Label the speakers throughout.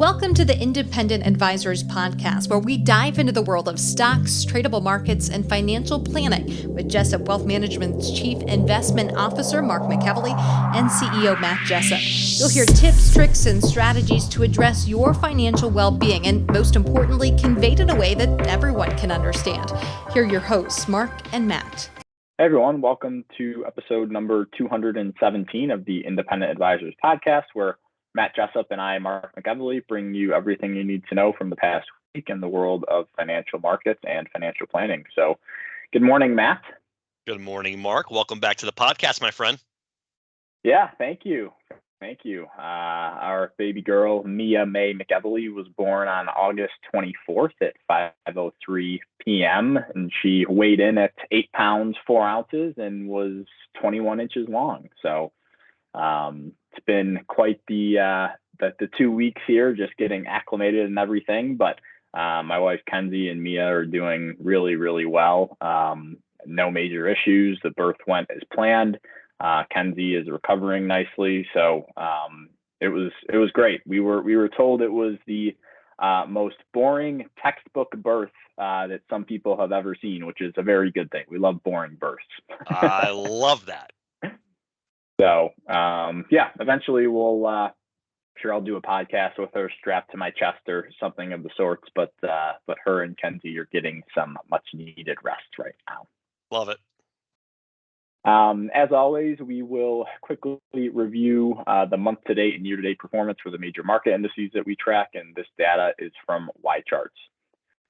Speaker 1: Welcome to the Independent Advisors Podcast, where we dive into the world of stocks, tradable markets, and financial planning with Jessup Wealth Management's Chief Investment Officer, Mark McEvily, and CEO, Matt Jessup. You'll hear tips, tricks, and strategies to address your financial well-being and, most importantly, conveyed in a way that everyone can understand. Here are your hosts, Mark and Matt.
Speaker 2: Hey everyone, welcome to episode number 217 of the Independent Advisors Podcast, where Matt Jessup and I, Mark McEvily, bring you everything you need to know from the past week in the world of financial markets and financial planning. So, good morning, Matt.
Speaker 3: Good morning, Mark. Welcome back to the podcast, my friend.
Speaker 2: Yeah, thank you. Thank you. Our baby girl, Mia May McEvily, was born on August 24th at 5:03 p.m. and she weighed in at 8 pounds, 4 ounces and was 21 inches long. So, it's been quite the 2 weeks here, just getting acclimated and everything. But my wife Kenzie and Mia are doing really, really well. No major issues. The birth went as planned. Kenzie is recovering nicely, so it was great. We were told it was the most boring textbook birth that some people have ever seen, which is a very good thing. We love boring births.
Speaker 3: I love that.
Speaker 2: So, eventually we'll, sure I'll do a podcast with her strapped to my chest or something of the sorts, but her and Kenzie are getting some much needed rest right now.
Speaker 3: Love it.
Speaker 2: As always, we will quickly review the month-to-date and year-to-date performance for the major market indices that we track, and this data is from Y-Charts.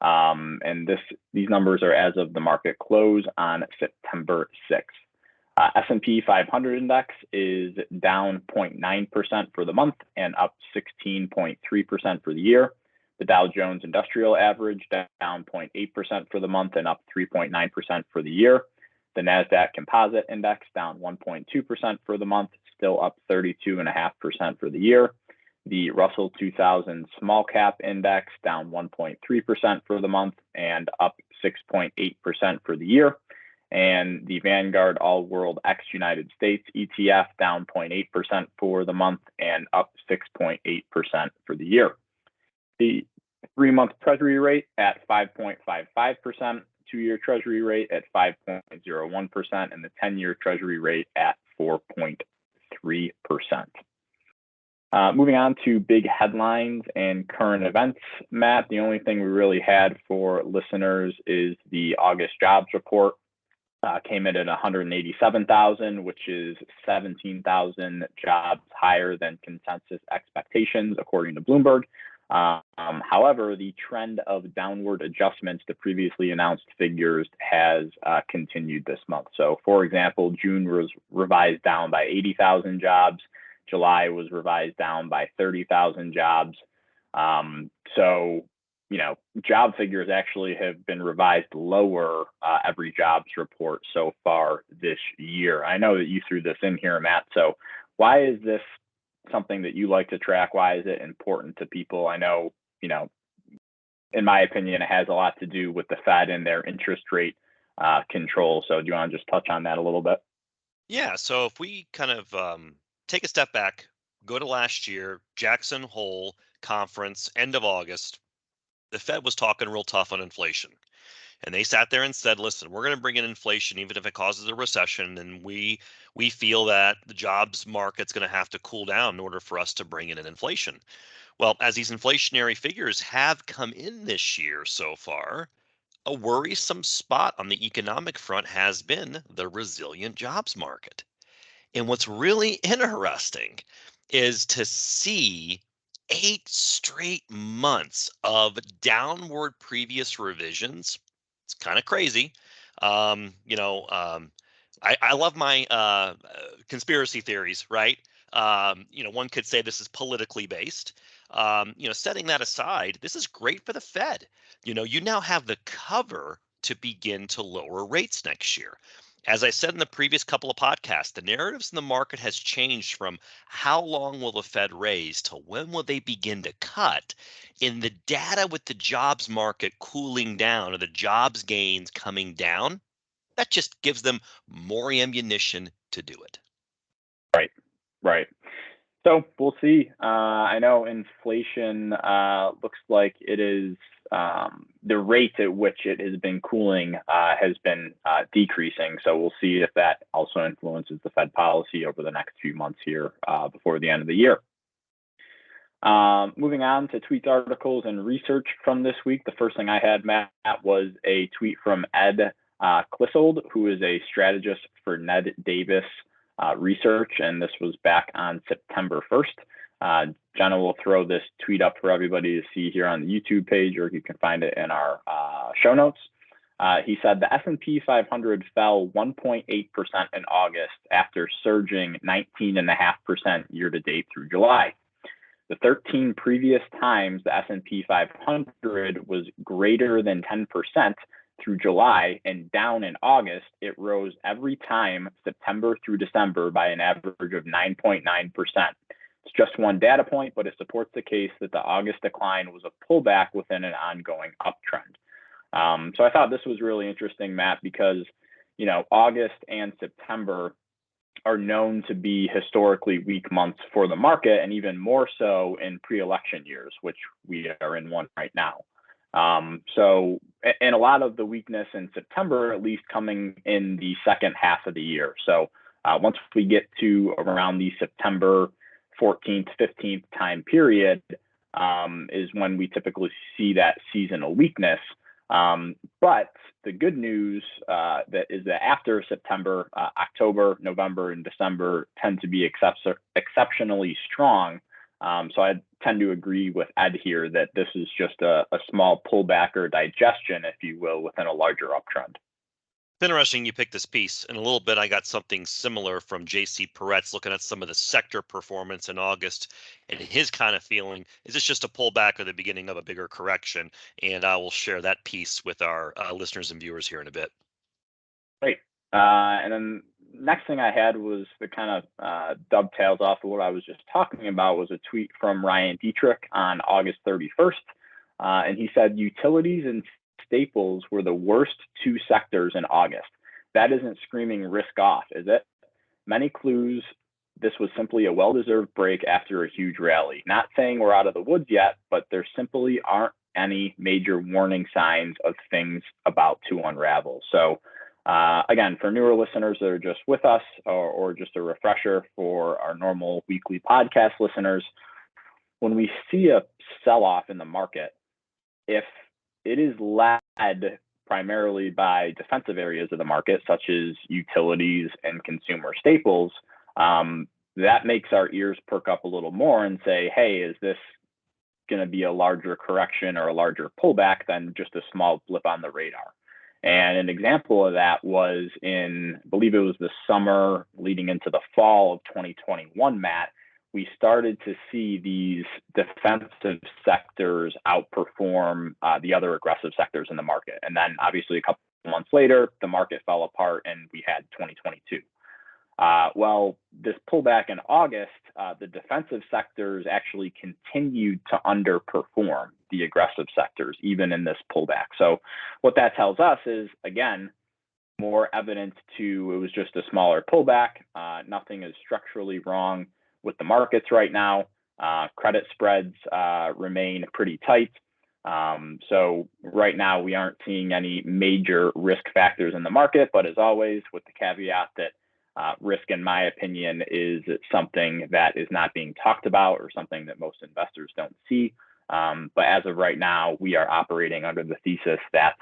Speaker 2: And these numbers are as of the market close on September 6th. S&P 500 index is down 0.9% for the month and up 16.3% for the year. The Dow Jones Industrial Average down 0.8% for the month and up 3.9% for the year. The NASDAQ Composite Index down 1.2% for the month, still up 32.5% for the year. The Russell 2000 Small Cap Index down 1.3% for the month and up 6.8% for the year. And the Vanguard All World X United States ETF down 0.8% for the month and up 6.8% for the year. The 3-month Treasury rate at 5.55%, 2-year Treasury rate at 5.01%, and the 10-year Treasury rate at 4.3%. Moving on to big headlines and current events, Matt, the only thing we really had for listeners is the August jobs report. Came in at 187,000, which is 17,000 jobs higher than consensus expectations, according to Bloomberg. However, the trend of downward adjustments to previously announced figures has continued this month. So, for example, June was revised down by 80,000 jobs. July was revised down by 30,000 jobs. Job figures actually have been revised lower every jobs report so far this year. I know that you threw this in here, Matt. So why is this something that you like to track? Why is it important to people? I know, in my opinion, it has a lot to do with the Fed and their interest rate control. So do you want to just touch on that a little bit?
Speaker 3: Yeah. So if we kind of take a step back, go to last year, Jackson Hole conference, end of August, the Fed was talking real tough on inflation. And they sat there and said, listen, we're going to bring in inflation even if it causes a recession. And we feel that the jobs market's going to have to cool down in order for us to bring in an inflation. Well, as these inflationary figures have come in this year so far, a worrisome spot on the economic front has been the resilient jobs market. And what's really interesting is to see 8 straight months of downward previous revisions. It's kind of crazy. I love my conspiracy theories, right? One could say this is politically based. Setting that aside, this is great for the Fed. You now have the cover to begin to lower rates next year. As I said in the previous couple of podcasts, the narratives in the market has changed from how long will the Fed raise to when will they begin to cut. In the data with the jobs market cooling down or the jobs gains coming down, that just gives them more ammunition to do it.
Speaker 2: Right. So we'll see. I know inflation looks like it is the rate at which it has been cooling has been decreasing. So we'll see if that also influences the Fed policy over the next few months here before the end of the year. Moving on to tweets, articles, and research from this week. The first thing I had, Matt, was a tweet from Ed Clissold, who is a strategist for Ned Davis Research, and this was back on September 1st. Jenna will throw this tweet up for everybody to see here on the YouTube page, or you can find it in our show notes. He said the S&P 500 fell 1.8% in August after surging 19.5% year to date through July. The 13 previous times the S&P 500 was greater than 10% through July and down in August, it rose every time September through December by an average of 9.9%. It's just one data point, but it supports the case that the August decline was a pullback within an ongoing uptrend. So I thought this was really interesting, Matt, because August and September are known to be historically weak months for the market, and even more so in pre-election years, which we are in one right now. And a lot of the weakness in September, at least coming in the second half of the year. So once we get to around the September 14th, 15th time period, is when we typically see that seasonal weakness. But the good news that is that after September, October, November, and December tend to be exceptionally strong. So I tend to agree with Ed here that this is just a small pullback or digestion, if you will, within a larger uptrend.
Speaker 3: It's interesting you picked this piece. In a little bit, I got something similar from JC Peretz looking at some of the sector performance in August, and his kind of feeling is this just a pullback or the beginning of a bigger correction? And I will share that piece with our listeners and viewers here in a bit.
Speaker 2: Great. And then next thing I had was the kind of dovetails off of what I was just talking about, was a tweet from Ryan Dietrich on August 31st. And he said utilities and staples were the worst two sectors in August. That isn't screaming risk off, is it? Many clues this was simply a well-deserved break after a huge rally. Not saying we're out of the woods yet, but there simply aren't any major warning signs of things about to unravel. So again, for newer listeners that are just with us, or just a refresher for our normal weekly podcast listeners, when we see a sell-off in the market, if it is led primarily by defensive areas of the market, such as utilities and consumer staples, that makes our ears perk up a little more and say, hey, is this going to be a larger correction or a larger pullback than just a small blip on the radar? And an example of that was in, I believe it was the summer leading into the fall of 2021, Matt, we started to see these defensive sectors outperform the other aggressive sectors in the market. And then obviously a couple of months later, the market fell apart and we had 2022. Well, this pullback in August, the defensive sectors actually continued to underperform the aggressive sectors, even in this pullback. So what that tells us is, again, more evidence to it was just a smaller pullback. Nothing is structurally wrong with the markets right now. Credit spreads remain pretty tight. So right now we aren't seeing any major risk factors in the market, but as always, with the caveat that risk, in my opinion, is something that is not being talked about or something that most investors don't see. But as of right now, we are operating under the thesis that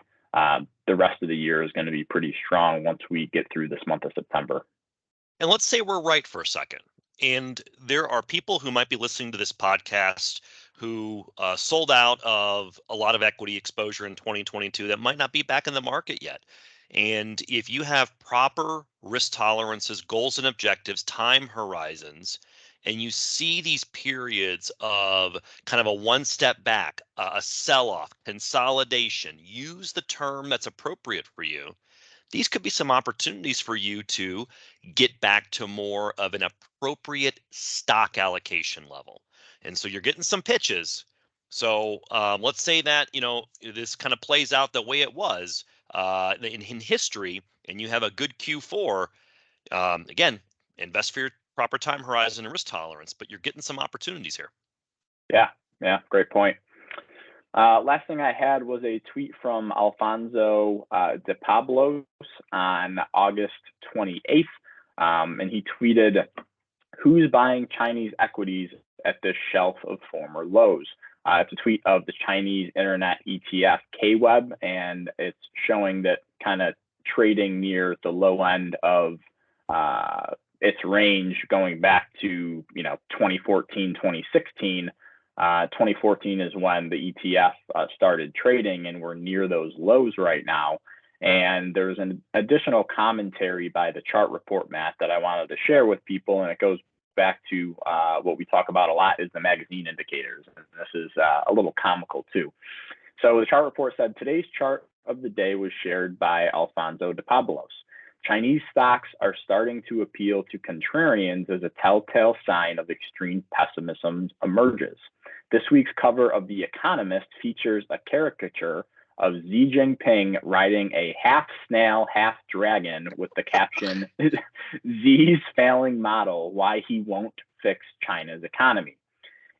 Speaker 2: the rest of the year is going to be pretty strong once we get through this month of September.
Speaker 3: And let's say we're right for a second. And there are people who might be listening to this podcast who sold out of a lot of equity exposure in 2022 that might not be back in the market yet. And if you have proper risk tolerances, goals and objectives, time horizons, and you see these periods of kind of a one step back, a sell-off, consolidation, use the term that's appropriate for you. These could be some opportunities for you to get back to more of an appropriate stock allocation level. And so you're getting some pitches. So let's say that, this kind of plays out the way it was in history, and you have a good Q4. Again, invest for your proper time horizon and risk tolerance, but you're getting some opportunities here.
Speaker 2: Yeah, great point. Last thing I had was a tweet from Alfonso de Pablos on August 28th. And he tweeted, "Who's buying Chinese equities at this shelf of former lows?" It's a tweet of the Chinese internet ETF KWEB, and it's showing that kind of trading near the low end of its range going back to 2014, 2016. 2014 is when the ETF started trading, and we're near those lows right now. And there's an additional commentary by the chart report, Matt, that I wanted to share with people, and it goes back to what we talk about a lot is the magazine indicators. And this is a little comical too. So the chart report said, today's chart of the day was shared by Alfonso de Pablos. Chinese stocks are starting to appeal to contrarians as a telltale sign of extreme pessimism emerges. This week's cover of The Economist features a caricature of Xi Jinping riding a half snail, half dragon with the caption, "Xi's failing model, why he won't fix China's economy."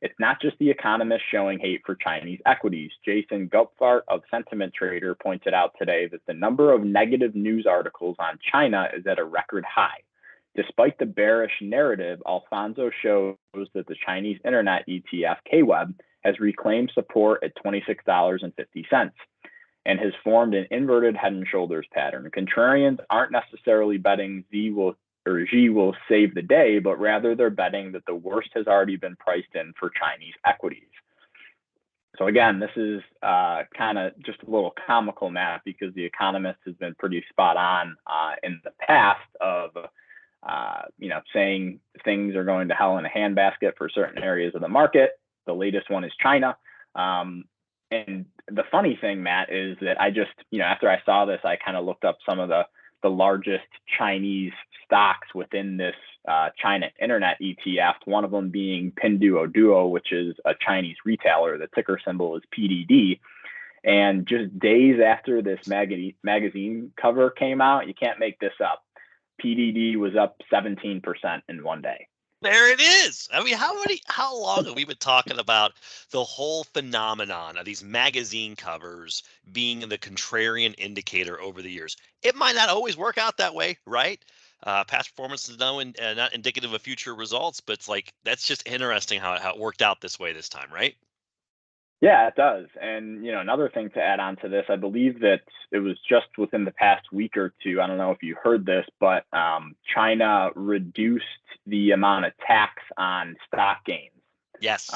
Speaker 2: It's not just The Economist showing hate for Chinese equities. Jason Gupfart of Sentiment Trader pointed out today that the number of negative news articles on China is at a record high. Despite the bearish narrative, Alfonso shows that the Chinese internet ETF KWEB has reclaimed support at $26.50 and has formed an inverted head and shoulders pattern. Contrarians aren't necessarily betting Xi will save the day, but rather they're betting that the worst has already been priced in for Chinese equities. So again, this is kind of just a little comical, Matt, because The Economist has been pretty spot on in the past of saying things are going to hell in a handbasket for certain areas of the market. The latest one is China. And the funny thing, Matt, is that I just, after I saw this, I kind of looked up some of the largest Chinese stocks within this China internet ETF, one of them being Pinduoduo, which is a Chinese retailer. The ticker symbol is PDD. And just days after this magazine cover came out, you can't make this up, PDD was up 17% in one day.
Speaker 3: There it is. I mean, how long have we been talking about the whole phenomenon of these magazine covers being the contrarian indicator over the years? It might not always work out that way, right? Past performance is not indicative of future results, but it's like, that's just interesting how it worked out this way this time, right?
Speaker 2: Yeah, it does. And, another thing to add on to this, I believe that it was just within the past week or two, I don't know if you heard this, but China reduced the amount of tax on stock gains.
Speaker 3: Yes.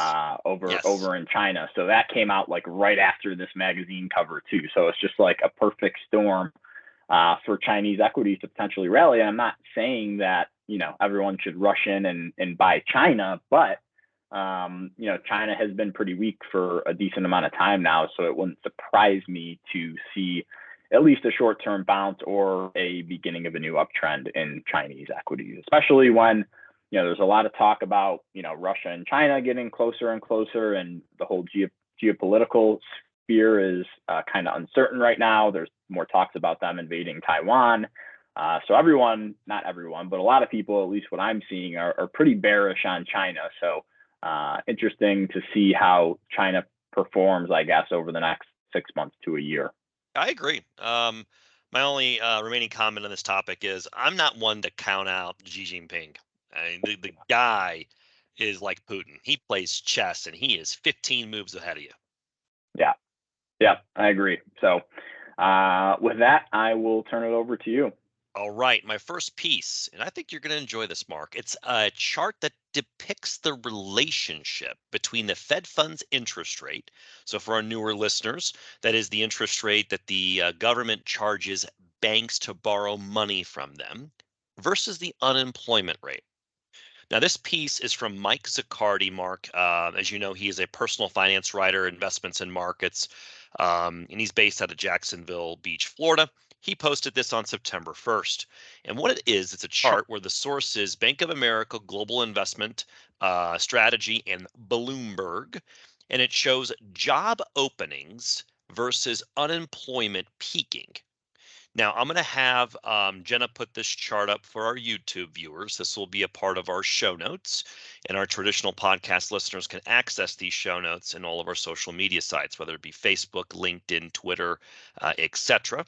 Speaker 2: Over in China. So that came out like right after this magazine cover too. So it's just like a perfect storm for Chinese equities to potentially rally. And I'm not saying that, everyone should rush in and buy China, but China has been pretty weak for a decent amount of time now, so it wouldn't surprise me to see at least a short-term bounce or a beginning of a new uptrend in Chinese equities, especially when, there's a lot of talk about, Russia and China getting closer and closer, and the whole geopolitical sphere is kind of uncertain right now. There's more talks about them invading Taiwan. So everyone, not everyone, but a lot of people, at least what I'm seeing, are pretty bearish on China. So interesting to see how China performs, I guess, over the next 6 months to a year.
Speaker 3: I agree. My only remaining comment on this topic is I'm not one to count out Xi Jinping. I mean, the guy is like Putin. He plays chess, and he is 15 moves ahead of you.
Speaker 2: Yeah, I agree. So with that, I will turn it over to you.
Speaker 3: All right, my first piece, and I think you're going to enjoy this, Mark. It's a chart that depicts the relationship between the Fed funds interest rate. So for our newer listeners, that is the interest rate that the government charges banks to borrow money from them versus the unemployment rate. Now, this piece is from Mike Zaccardi, Mark. As you know, he is a personal finance writer, investments and markets, and he's based out of Jacksonville Beach, Florida. He posted this on September 1st. And what it is, it's a chart where the source is Bank of America Global Investment Strategy and Bloomberg. And it shows job openings versus unemployment peaking. Now, I'm going to have Jenna put this chart up for our YouTube viewers. This will be a part of our show notes, and our traditional podcast listeners can access these show notes in all of our social media sites, whether it be Facebook, LinkedIn, Twitter, etc.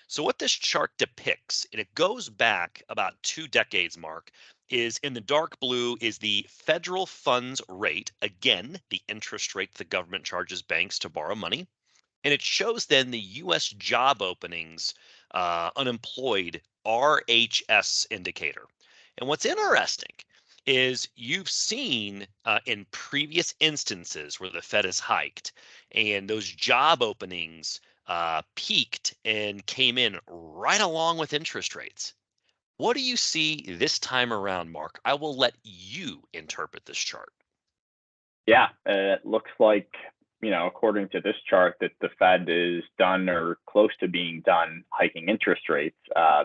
Speaker 3: So what this chart depicts, and it goes back about 2 decades, Mark, is in the dark blue is the federal funds rate, again, the interest rate the government charges banks to borrow money. And it shows then the U.S. job openings, unemployed RHS indicator. And what's interesting is you've seen in previous instances where the Fed has hiked and those job openings peaked and came in right along with interest rates. What do you see this time around, Mark? I will let you interpret this chart.
Speaker 2: Yeah, it looks like, according to this chart, that the Fed is done or close to being done hiking interest rates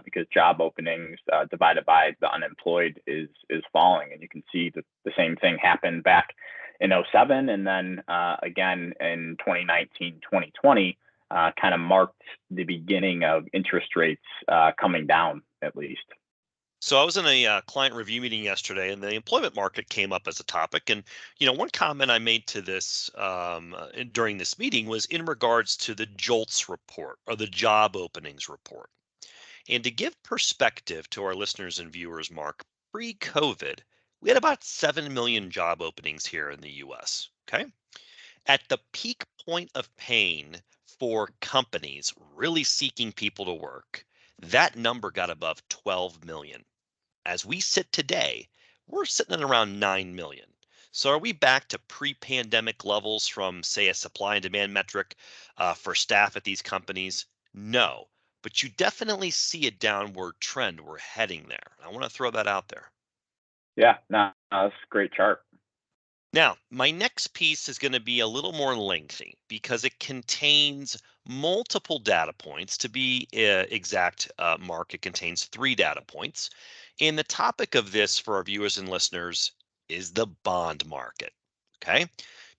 Speaker 2: because job openings divided by the unemployed is falling. And you can see that the same thing happened back in 07 and then again in 2019, 2020 kind of marked the beginning of interest rates coming down at least.
Speaker 3: So I was in a client review meeting yesterday, and the employment market came up as a topic. And one comment I made to this during this meeting was in regards to the JOLTS report or the job openings report. And to give perspective to our listeners and viewers, Mark, pre-COVID, we had about 7 million job openings here in the U.S. Okay, at the peak point of pain for companies really seeking people to work, that number got above 12 million. As we sit today, we're sitting at around 9 million. So are we back to pre-pandemic levels from, say, a supply and demand metric for staff at these companies? No, but you definitely see a downward trend. We're heading there. I want to throw that out there.
Speaker 2: Yeah, no, that's a great chart.
Speaker 3: Now, my next piece is going to be a little more lengthy because it contains multiple data points. To be exact, Mark, it contains 3 data points. And the topic of this for our viewers and listeners is the bond market. Okay.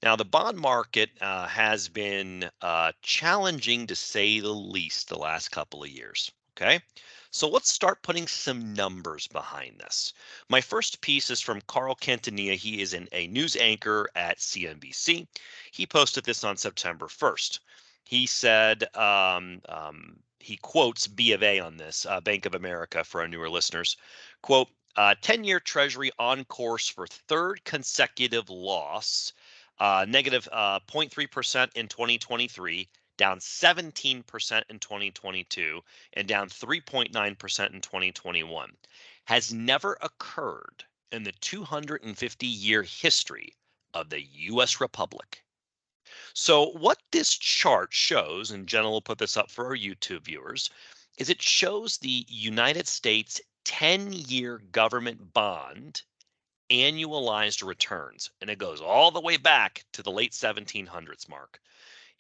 Speaker 3: Now, the bond market has been challenging to say the least the last couple of years. Okay. So let's start putting some numbers behind this. My first piece is from Carl Quintanilla. He is a news anchor at CNBC. He posted this on September 1st. He said, he quotes B of A on this, Bank of America for our newer listeners. Quote, 10-year Treasury on course for third consecutive loss, negative 0.3% in 2023, down 17% in 2022, and down 3.9% in 2021, has never occurred in the 250-year history of the U.S. Republic. So what this chart shows, and Jenna will put this up for our YouTube viewers, is it shows the United States 10-year government bond annualized returns. And it goes all the way back to the late 1700s, Mark.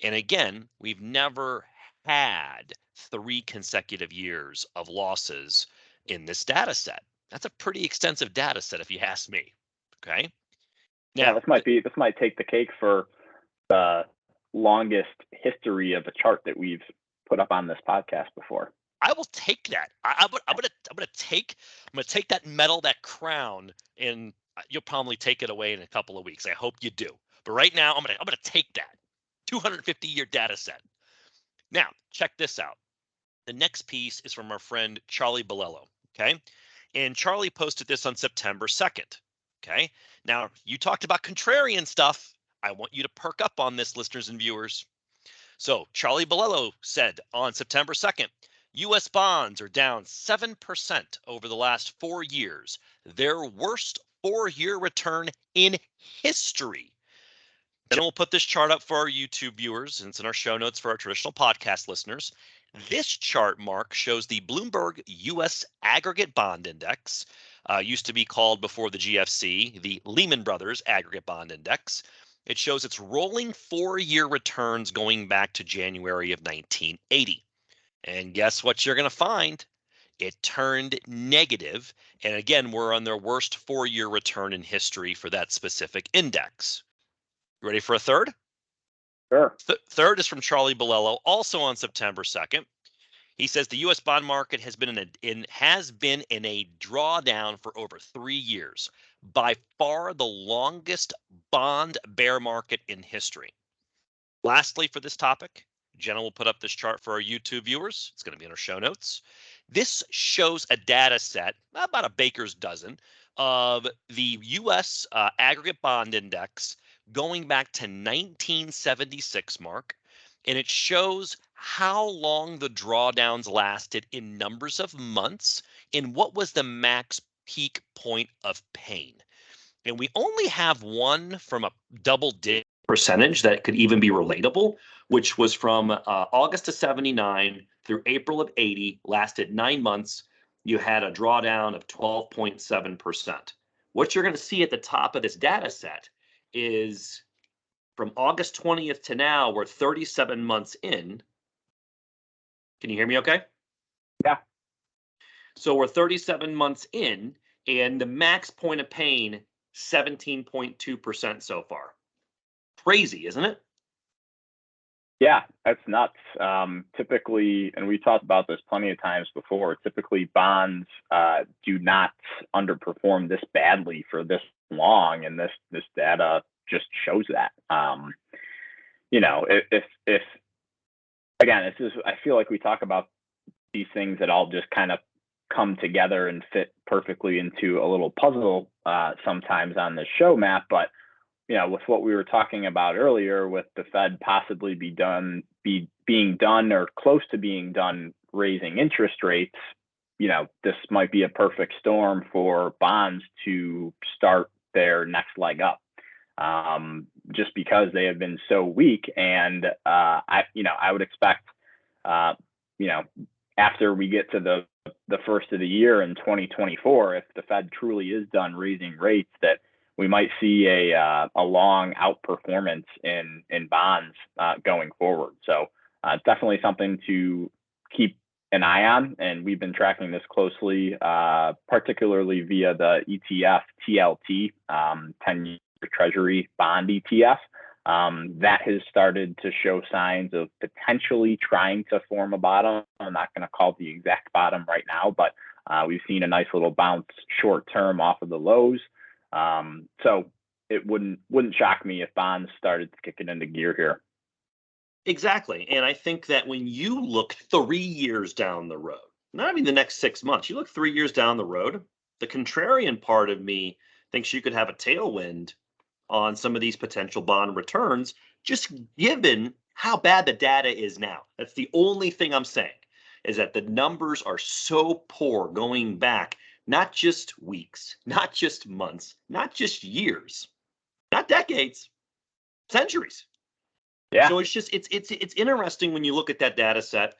Speaker 3: And again, we've never had 3 consecutive years of losses in this data set. That's a pretty extensive data set, if you ask me. Okay.
Speaker 2: Now,
Speaker 3: Now,
Speaker 2: this might take the cake for the longest history of a chart that we've put up on this podcast before.
Speaker 3: I will take that. I'm gonna take that medal, that crown, and you'll probably take it away in a couple of weeks. I hope you do. But right now, I'm gonna take that 250-year data set. Now, check this out. The next piece is from our friend Charlie Bolello. Okay, and Charlie posted this on September 2nd. Okay, now you talked about contrarian stuff. I want you to perk up on this, listeners and viewers. So Charlie Bolello said on September 2nd, U.S. bonds are down 7% over the last 4 years, their worst 4-year return in history. Then we'll put this chart up for our YouTube viewers, and it's in our show notes for our traditional podcast listeners. This chart, Mark, shows the Bloomberg U.S. Aggregate Bond Index, used to be called before the GFC, the Lehman Brothers Aggregate Bond Index. It shows its rolling 4-year returns going back to January of 1980. And guess what you're going to find? It turned negative. And again, we're on their worst 4-year return in history for that specific index. You ready for a third?
Speaker 2: Sure.
Speaker 3: Third is from Charlie Bolello, also on September 2nd. He says the U.S. bond market has been in a drawdown for over 3 years, by far the longest bond bear market in history. Lastly, for this topic, Jenna will put up this chart for our YouTube viewers. It's going to be in our show notes. This shows a data set, about a baker's dozen, of the U.S. Aggregate Bond Index going back to 1976, Mark. And it shows how long the drawdowns lasted in numbers of months and what was the max peak point of pain. And we only have one from a double digit percentage that could even be relatable, which was from August of 79 through April of 80, lasted 9 months. You had a drawdown of 12.7%. What you're going to see at the top of this data set is from August 20th to now, we're 37 months in. Can you hear me okay?
Speaker 2: Yeah.
Speaker 3: So we're 37 months in, and the max point of pain, 17.2% so far. Crazy, isn't it?
Speaker 2: Yeah, that's nuts. Typically, and we talked about this plenty of times before, typically bonds do not underperform this badly for this long, and this data just shows that. If again, it's just, I feel like we talk about these things that all just kind of come together and fit perfectly into a little puzzle sometimes on the show, Matt. But with what we were talking about earlier, with the Fed possibly being done or close to being done raising interest rates, this might be a perfect storm for bonds to start their next leg up. Just because they have been so weak, and I would expect, after we get to the first of the year in 2024, if the Fed truly is done raising rates, that we might see a long outperformance in bonds going forward. So definitely something to keep an eye on, and we've been tracking this closely, particularly via the ETF TLT, 10-year Treasury bond ETF. That has started to show signs of potentially trying to form a bottom. I'm not going to call the exact bottom right now, but we've seen a nice little bounce short term off of the lows. So it wouldn't shock me if bonds started kicking into gear here.
Speaker 3: Exactly. And I think that when you look 3 years down the road, not even the next 6 months, you look 3 years down the road, the contrarian part of me thinks you could have a tailwind on some of these potential bond returns, just given how bad the data is now. That's the only thing I'm saying, is that the numbers are so poor going back, not just weeks, not just months, not just years, not decades, centuries.
Speaker 2: Yeah.
Speaker 3: So it's interesting when you look at that data set.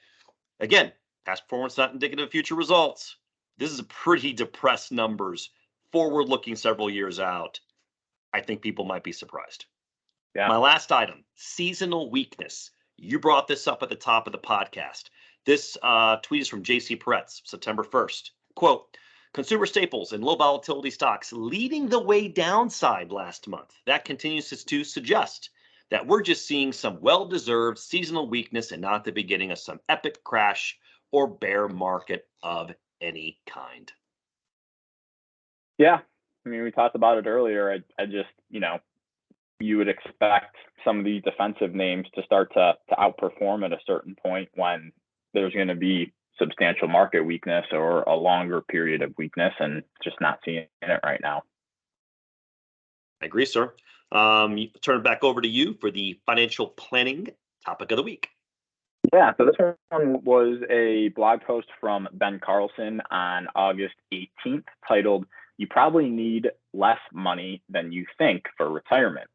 Speaker 3: Again, past performance not indicative of future results. This is a pretty depressed numbers, forward looking several years out. I think people might be surprised.
Speaker 2: Yeah.
Speaker 3: My last item, seasonal weakness. You brought this up at the top of the podcast. This tweet is from JC Peretz, September 1st. Quote, consumer staples and low volatility stocks leading the way downside last month. That continues to suggest that we're just seeing some well-deserved seasonal weakness and not the beginning of some epic crash or bear market of any kind.
Speaker 2: Yeah. I mean, we talked about it earlier. I just, you would expect some of these defensive names to start to outperform at a certain point when there's going to be substantial market weakness or a longer period of weakness, and just not seeing it right now.
Speaker 3: I agree, sir. Turn it back over to you for the financial planning topic of the week.
Speaker 2: Yeah, so this one was a blog post from Ben Carlson on August 18th titled, "You Probably Need Less Money Than You Think for Retirement."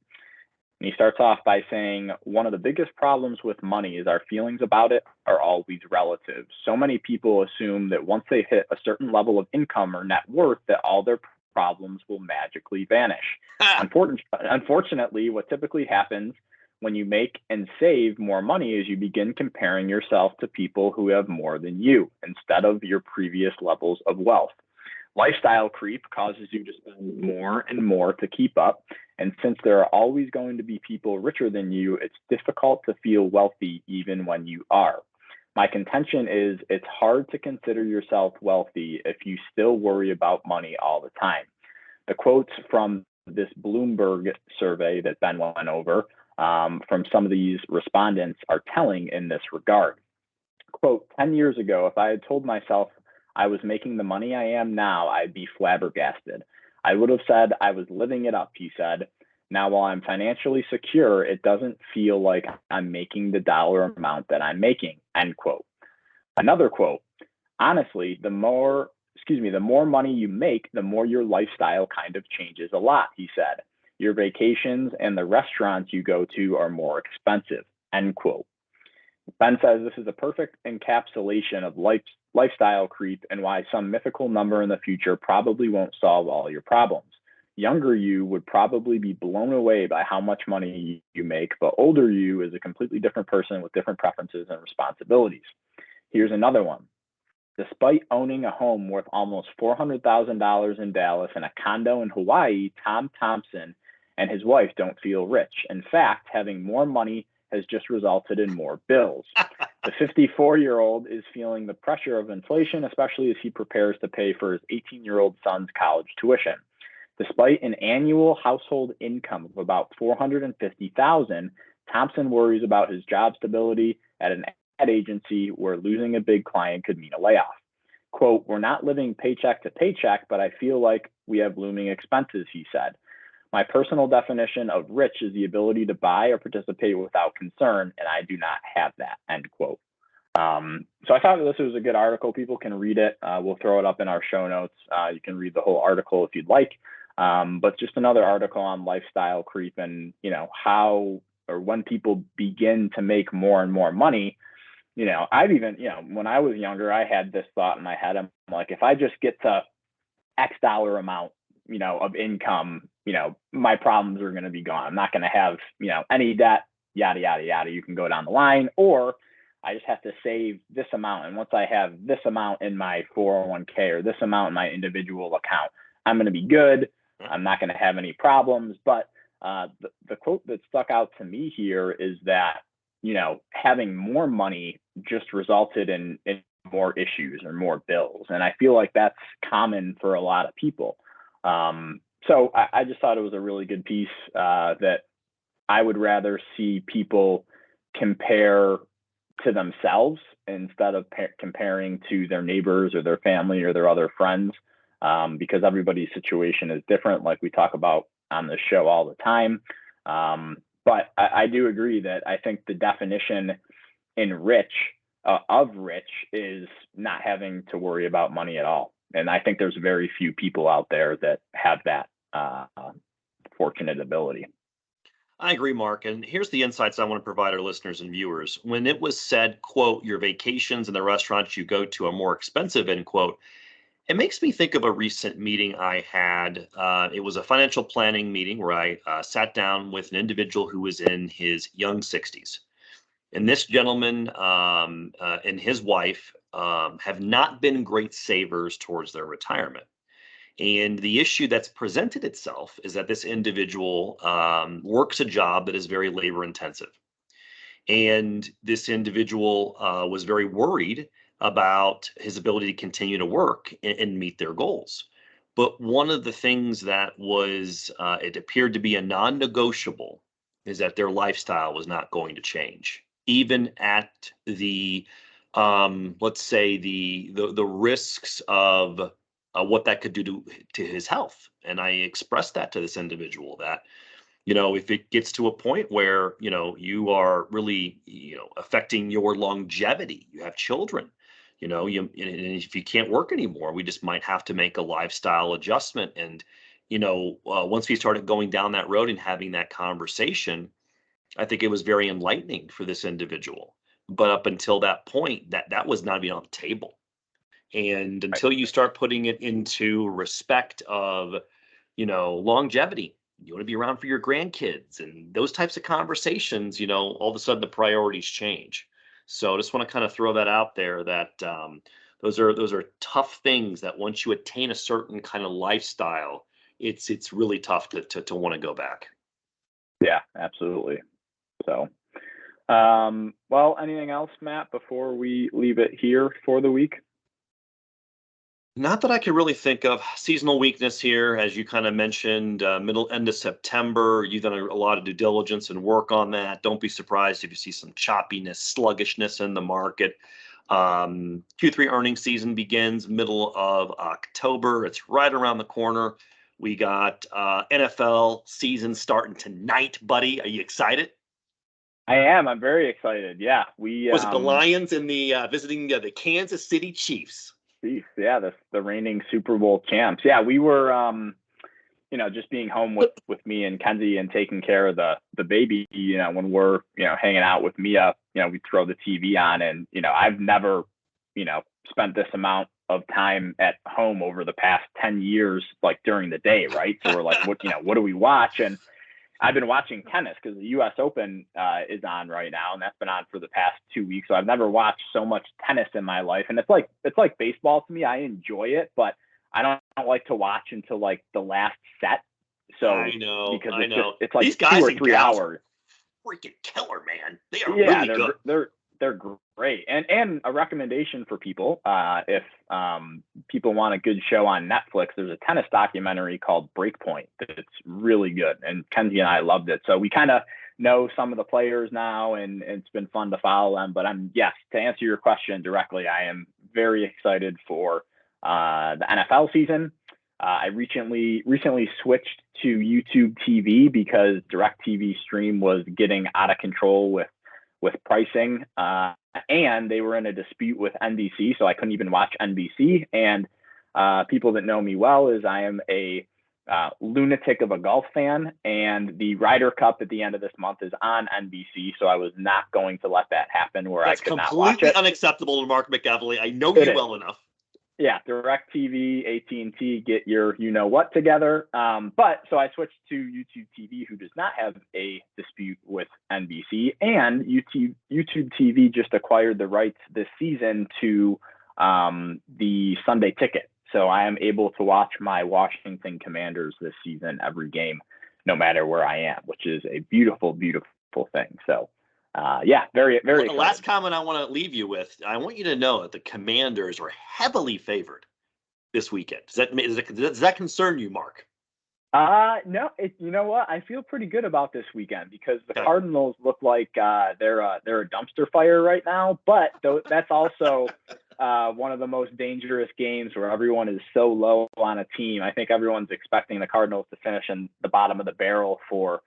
Speaker 2: And he starts off by saying, one of the biggest problems with money is our feelings about it are always relative. So many people assume that once they hit a certain level of income or net worth, that all their problems will magically vanish. Unfortunately, what typically happens when you make and save more money is you begin comparing yourself to people who have more than you instead of your previous levels of wealth. Lifestyle creep causes you to spend more and more to keep up. And since there are always going to be people richer than you, it's difficult to feel wealthy even when you are. My contention is it's hard to consider yourself wealthy if you still worry about money all the time. The quotes from this Bloomberg survey that Ben went over from some of these respondents are telling in this regard. Quote, 10 years ago, if I had told myself I was making the money I am now, I'd be flabbergasted. I would have said I was living it up, he said. Now, while I'm financially secure, it doesn't feel like I'm making the dollar amount that I'm making, end quote. Another quote, honestly, the more money you make, the more your lifestyle kind of changes a lot, he said. Your vacations and the restaurants you go to are more expensive, end quote. Ben says this is a perfect encapsulation of lifestyle creep and why some mythical number in the future probably won't solve all your problems. Younger you would probably be blown away by how much money you make, but older you is a completely different person with different preferences and responsibilities. Here's another one. Despite owning a home worth almost $400,000 in Dallas and a condo in Hawaii, Tom Thompson and his wife don't feel rich. In fact, having more money has just resulted in more bills. The 54-year-old is feeling the pressure of inflation, especially as he prepares to pay for his 18-year-old son's college tuition. Despite an annual household income of about $450,000, Thompson worries about his job stability at an ad agency where losing a big client could mean a layoff. Quote, we're not living paycheck to paycheck, but I feel like we have looming expenses, he said. My personal definition of rich is the ability to buy or participate without concern, and I do not have that, end quote. So I thought this was a good article. People can read it. We'll throw it up in our show notes. You can read the whole article if you'd like. But just another article on lifestyle creep and, how or when people begin to make more and more money. I've even, when I was younger, I had this thought in my head. I'm like, if I just get to X dollar amount, of income, my problems are going to be gone. I'm not going to have, any debt, yada, yada, yada. You can go down the line, or I just have to save this amount. And once I have this amount in my 401k or this amount in my individual account, I'm going to be good. I'm not going to have any problems. But the quote that stuck out to me here is that, having more money just resulted in more issues or more bills. And I feel like that's common for a lot of people. So I just thought it was a really good piece that I would rather see people compare to themselves instead of comparing to their neighbors or their family or their other friends, because everybody's situation is different, like we talk about on the show all the time. But I do agree that I think the definition of rich is not having to worry about money at all. And I think there's very few people out there that have that fortunate ability.
Speaker 3: I agree, Mark. And here's the insights I want to provide our listeners and viewers. When it was said, quote, your vacations and the restaurants you go to are more expensive, end quote, it makes me think of a recent meeting I had. It was a financial planning meeting where I sat down with an individual who was in his young 60s. And this gentleman and his wife have not been great savers towards their retirement. And the issue that's presented itself is that this individual works a job that is very labor intensive. And this individual was very worried about his ability to continue to work and meet their goals. But one of the things that was, it appeared to be a non-negotiable, is that their lifestyle was not going to change, even at the, let's say, the risks of what that could do to his health. And I expressed that to this individual that, if it gets to a point where, you are really, affecting your longevity, you have children, and if you can't work anymore, we just might have to make a lifestyle adjustment. And, once we started going down that road and having that conversation, I think it was very enlightening for this individual. But up until that point, that was not even on the table. And until you start putting it into respect of, longevity, you want to be around for your grandkids and those types of conversations, all of a sudden the priorities change. So I just want to kind of throw that out there that those are tough things that once you attain a certain kind of lifestyle, it's really tough to want to go back.
Speaker 2: Yeah, absolutely. So Well, anything else, Matt, before we leave it here for the week?
Speaker 3: Not that I can really think of. Seasonal weakness here, as you kind of mentioned, end of September. You've done a lot of due diligence and work on that. Don't be surprised if you see some choppiness, sluggishness in the market. Q3 earnings season begins middle of October. It's right around the corner. We got NFL season starting tonight, buddy. Are you excited?
Speaker 2: I am. I'm very excited. Yeah,
Speaker 3: Was it the Lions and the visiting the Kansas City Chiefs?
Speaker 2: Chiefs, yeah, the reigning Super Bowl champs. Yeah, we were, just being home with me and Kenzie and taking care of the baby. When we're hanging out with Mia, we throw the TV on, and I've never spent this amount of time at home over the past 10 years, like during the day, right? So we're like, what do we watch? And I've been watching tennis because the U.S. Open is on right now, and that's been on for the past 2 weeks. So I've never watched so much tennis in my life, and it's like baseball to me. I enjoy it, but I don't like to watch until like the last set. So
Speaker 3: I know,
Speaker 2: because it's like
Speaker 3: these guys
Speaker 2: 2 or 3 hours.
Speaker 3: Freaking killer, man! They are really good.
Speaker 2: They're great. And a recommendation for people, if people want a good show on Netflix, there's a tennis documentary called Breakpoint that's really good. And Kenzie and I loved it. So we kind of know some of the players now, and it's been fun to follow them. But to answer your question directly, I am very excited for the NFL season. I recently switched to YouTube TV because DirecTV Stream was getting out of control with pricing, and they were in a dispute with NBC, so I couldn't even watch NBC. And people that know me well is I am a lunatic of a golf fan, and the Ryder Cup at the end of this month is on NBC, so I was not going to let that happen where I could not watch it.
Speaker 3: That's completely unacceptable to Mark McEvily. I know you well enough.
Speaker 2: Yeah, DirecTV, AT&T, get your what together. But so I switched to YouTube TV, who does not have a dispute with NBC, and YouTube TV just acquired the rights this season to the Sunday Ticket. So I am able to watch my Washington Commanders this season every game, no matter where I am, which is a beautiful, beautiful thing. So. Very, very.
Speaker 3: The last comment I want to leave you with, I want you to know that the Commanders are heavily favored this weekend. Does that concern you, Mark?
Speaker 2: No. You know what? I feel pretty good about this weekend because the Cardinals look like they're a dumpster fire right now. But that's also one of the most dangerous games where everyone is so low on a team. I think everyone's expecting the Cardinals to finish in the bottom of the barrel for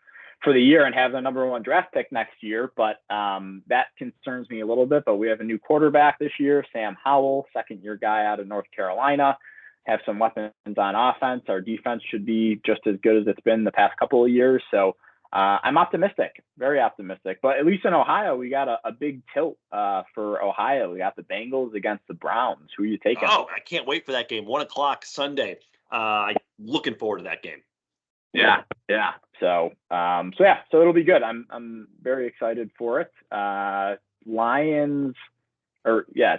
Speaker 2: the year and have the number 1 draft pick next year. But that concerns me a little bit. But we have a new quarterback this year, Sam Howell, second-year guy out of North Carolina, have some weapons on offense. Our defense should be just as good as it's been the past couple of years. So I'm optimistic, very optimistic. But at least in Ohio, we got a big tilt for Ohio. We got the Bengals against the Browns. Who are you taking?
Speaker 3: Oh, I can't wait for that game. 1:00 Sunday. Looking forward to that game.
Speaker 2: Yeah. So it'll be good. I'm very excited for it. It's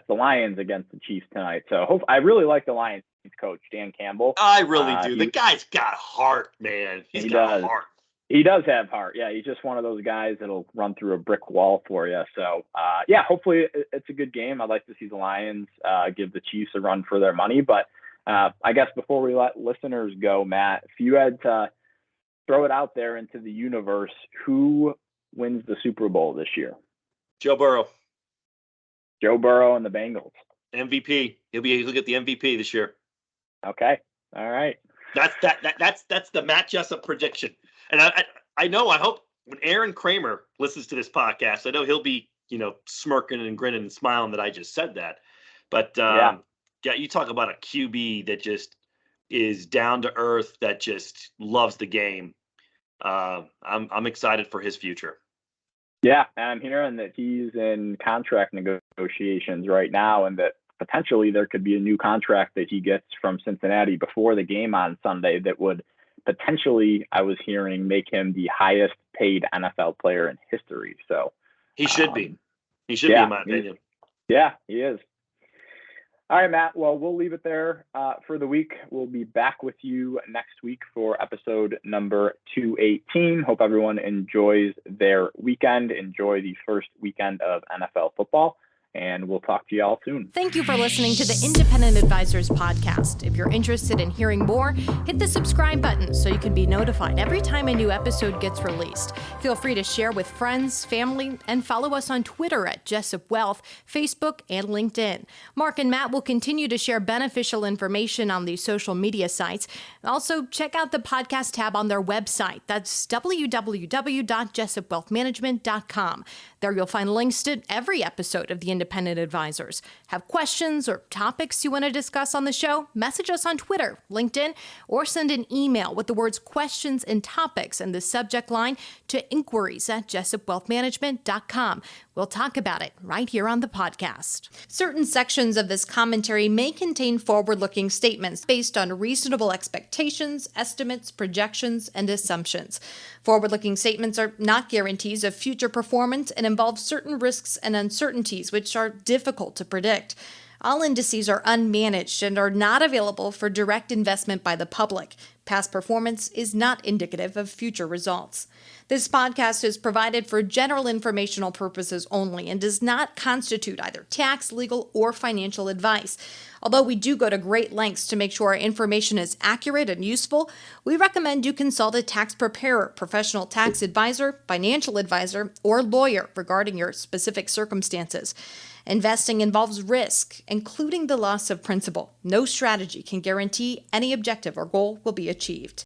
Speaker 2: the Lions against the Chiefs tonight. So I really like the Lions coach, Dan Campbell.
Speaker 3: I really do. The guy's got heart, man. He's got heart.
Speaker 2: He does have heart. Yeah, he's just one of those guys that'll run through a brick wall for you. So hopefully it's a good game. I'd like to see the Lions give the Chiefs a run for their money. But I guess before we let listeners go, Matt, if you had to throw it out there into the universe, who wins the Super Bowl this year?
Speaker 3: Joe Burrow
Speaker 2: and the Bengals.
Speaker 3: MVP. He'll get the MVP this year.
Speaker 2: Okay. All right.
Speaker 3: That's the Matt Jessup prediction. And I know, I hope when Aaron Kramer listens to this podcast, I know he'll be, smirking and grinning and smiling that I just said that. But you talk about a QB that just is down to earth, that just loves the game. I'm excited for his future.
Speaker 2: Yeah, and I'm hearing that he's in contract negotiations right now, and that potentially there could be a new contract that he gets from Cincinnati before the game on Sunday that would potentially, I was hearing, make him the highest paid NFL player in history. So
Speaker 3: he should be. He should be, in my opinion.
Speaker 2: Yeah, he is. All right, Matt. Well, we'll leave it there for the week. We'll be back with you next week for episode number 218. Hope everyone enjoys their weekend. Enjoy the first weekend of NFL football, and we'll talk to you all soon.
Speaker 1: Thank you for listening to the Independent Advisors Podcast. If you're interested in hearing more, hit the subscribe button so you can be notified every time a new episode gets released. Feel free to share with friends, family, and follow us on Twitter at Jessup Wealth, Facebook, and LinkedIn. Mark and Matt will continue to share beneficial information on these social media sites. Also, check out the podcast tab on their website. That's www.jessupwealthmanagement.com. There you'll find links to every episode of the Independent Advisors. Have questions or topics you want to discuss on the show? Message us on Twitter, LinkedIn, or send an email with the words questions and topics in the subject line to inquiries@jessupwealthmanagement.com. We'll talk about it right here on the podcast. Certain sections of this commentary may contain forward-looking statements based on reasonable expectations, estimates, projections, and assumptions. Forward-looking statements are not guarantees of future performance and involve certain risks and uncertainties which are difficult to predict. All indices are unmanaged and are not available for direct investment by the public. Past performance is not indicative of future results. This podcast is provided for general informational purposes only and does not constitute either tax, legal, or financial advice. Although we do go to great lengths to make sure our information is accurate and useful, we recommend you consult a tax preparer, professional tax advisor, financial advisor, or lawyer regarding your specific circumstances. Investing involves risk, including the loss of principal. No strategy can guarantee any objective or goal will be achieved.